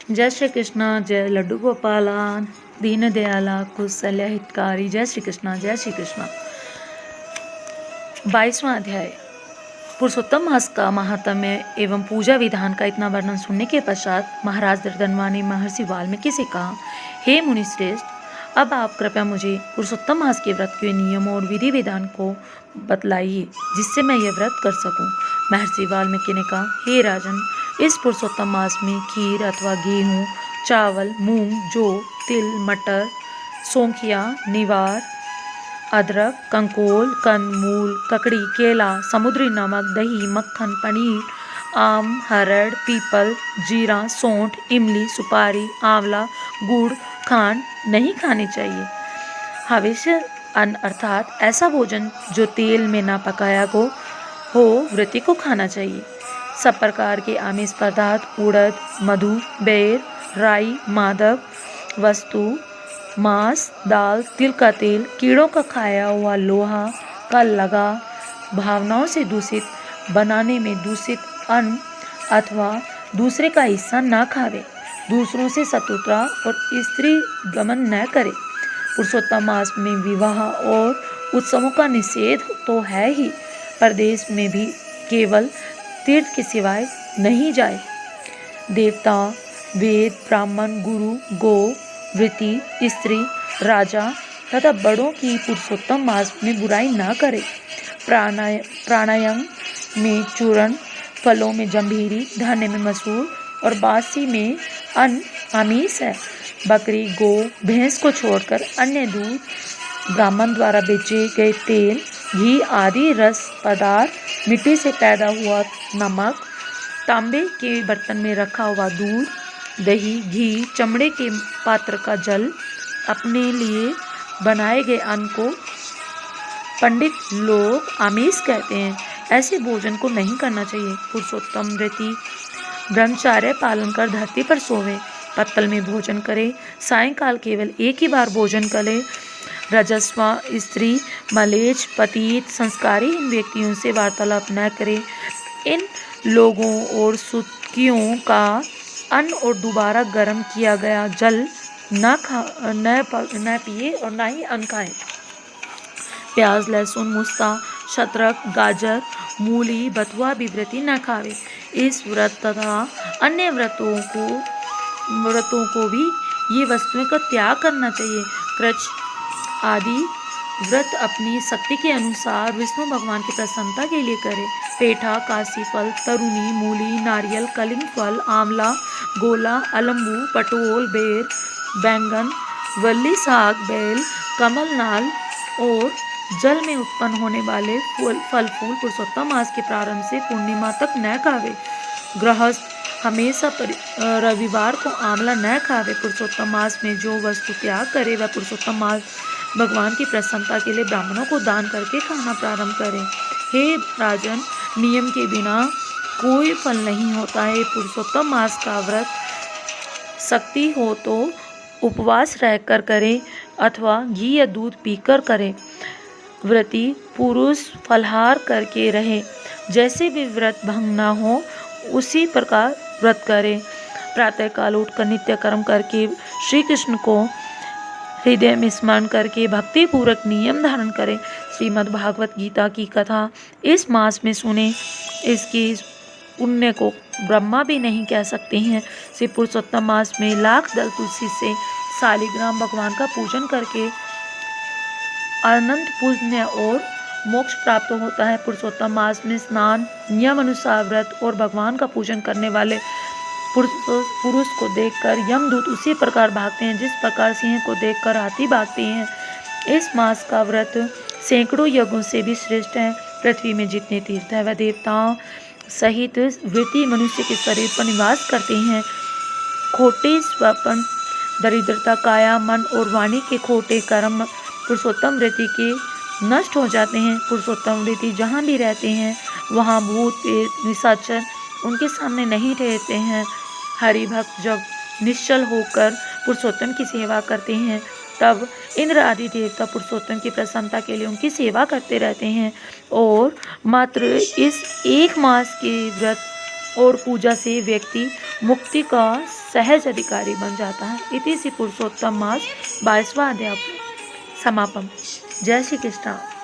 जय श्री कृष्ण। जय लड्डू गोपाला, दीन दयाला, कुशल्य हितकारी। जय श्री कृष्ण, जय श्री कृष्ण। 22वां अध्याय। पुरुषोत्तम मास का महात्म्य एवं पूजा विधान का इतना वर्णन सुनने के पश्चात महाराज दर्दनवा ने महर्षि वाल्मीकि से कहा, हे मुनिश्रेष्ठ, अब आप कृपया मुझे पुरुषोत्तम मास के व्रत के नियमों और विधि विधान को बतलाइए, जिससे मैं यह व्रत कर सकूं। महर्षि वाल्मीकि ने कहा, हे राजन, इस पुरुषोत्तम मास में खीर अथवा गेहूँ, चावल, मूंग, जौ, तिल, मटर, सौंखिया, निवार, अदरक, कंकोल, कंदमूल, ककड़ी, केला, समुद्री नमक, दही, मक्खन, पनीर, आम, हरड़, पीपल, जीरा, सौंठ, इमली, सुपारी, आंवला, गुड़, खांड नहीं खानी चाहिए। हविष्य अन्न अर्थात ऐसा भोजन जो तेल में ना पकाया हो व्रती को खाना चाहिए। सब प्रकार के आमिष पदार्थ, उड़द, मधु, बेर, राई, मादक वस्तु, मांस, दाल, तिल का तेल, कीड़ों का खाया हुआ लोहा का लगा, भावनाओं से दूषित बनाने में दूषित अन्न अथवा दूसरे का हिस्सा न खावे, दूसरों से शत्रुता और स्त्री गमन न करे। पुरुषोत्तम मास में विवाह और उत्सवों का निषेध तो है ही, प्रदेश में भी केवल तीर्थ के सिवाय नहीं जाए। देवता, वेद, ब्राह्मण, गुरु, गो, वृत्ति, स्त्री, राजा तथा बड़ों की पुरुषोत्तम मास में बुराई न करे। प्राणायाम में चूर्ण, फलों में जम्भीरी, धान्य में मसूर और बासी में अन्न आमिष है। बकरी, गो, भैंस को छोड़कर अन्य दूध, ब्राह्मण द्वारा बेचे गए तेल, घी आदि रस पदार्थ, मिट्टी से पैदा हुआ नमक, तांबे के बर्तन में रखा हुआ दूध, दही, घी, चमड़े के पात्र का जल, अपने लिए बनाए गए अन्न को पंडित लोग आमिष कहते हैं। ऐसे भोजन को नहीं करना चाहिए। पुरुषोत्तम व्रती ब्रह्मचार्य पालन कर धरती पर सोवे, पत्तल में भोजन करे, सायंकाल केवल एक ही बार भोजन करे, रजस्वा, स्त्री, मलेच्छ, पतित, संस्कारीहीन व्यक्तियों से वार्तालाप न करे, इन लोगों और सुतकियों का अन्न और दोबारा गर्म किया गया जल न पिए और न ही अन्न खाए। प्याज, लहसुन, मुस्ता, शतरक, गाजर, मूली, बथुआ भी व्रती न खावे। इस व्रत तथा अन्य व्रतों को भी ये वस्तुएं का त्याग करना चाहिए। कृच्छ आदि व्रत अपनी शक्ति के अनुसार विष्णु भगवान की प्रसन्नता के लिए करे। पेठा, काशी फल, तरुनी, मूली, नारियल, कलिंग फल, आंवला, गोला, अलम्बू, पटोल, बेर, बैंगन, वल्ली साग, बेल, कमलनाल और जल में उत्पन्न होने वाले फल फूल पुरुषोत्तम मास के प्रारंभ से पूर्णिमा तक न खावे। गृहस्थ हमेशा रविवार को आंवला न खावे। पुरुषोत्तम मास में जो वस्तु त्याग करे वह पुरुषोत्तम मास भगवान की प्रसन्नता के लिए ब्राह्मणों को दान करके खाना प्रारंभ करें। हे राजन, नियम के बिना कोई फल नहीं होता है। पुरुषोत्तम मास का व्रत शक्ति हो तो उपवास रहकर करें अथवा घी या दूध पीकर करें। व्रती पुरुष फलाहार करके रहे, जैसे भी व्रत भंग न हो उसी प्रकार व्रत करें। प्रातःकाल उठकर नित्य कर्म करके श्री कृष्ण को हृदय में स्मरण करके भक्ति पूर्वक नियम धारण करें। श्रीमद् भागवत गीता की कथा इस मास में सुने, इसकी पुण्य को ब्रह्मा भी नहीं कह सकते हैं। श्री पुरुषोत्तम मास में लाख दल तुलसी से शालिग्राम भगवान का पूजन करके अनंत पुण्य और मोक्ष प्राप्त होता है। पुरुषोत्तम मास में स्नान, नियम अनुसार व्रत और भगवान का पूजन करने वाले पुरुष को देखकर यमदूत उसी प्रकार भागते हैं जिस प्रकार सिंह को देखकर हाथी भागते हैं। इस मास का व्रत सैकड़ों यज्ञों से भी श्रेष्ठ है। पृथ्वी में जितने तीर्थ है वह देवताओं सहित व्रती मनुष्य के शरीर पर निवास करते हैं। खोटे स्वपन, दरिद्रता, काया, मन और वाणी के खोटे कर्म पुरुषोत्तम व्रती के नष्ट हो जाते हैं। पुरुषोत्तम व्रती जहाँ भी रहते हैं वहाँ भूत, निशाचर उनके सामने नहीं ठहरते हैं। हरि भक्त जब निश्चल होकर पुरुषोत्तम की सेवा करते हैं तब इंद्र आदि देवता पुरुषोत्तम की प्रसन्नता के लिए उनकी सेवा करते रहते हैं। और मात्र इस एक मास के व्रत और पूजा से व्यक्ति मुक्ति का सहज अधिकारी बन जाता है। इति श्री पुरुषोत्तम मास 22वां अध्याय समापन। जय श्री कृष्ण।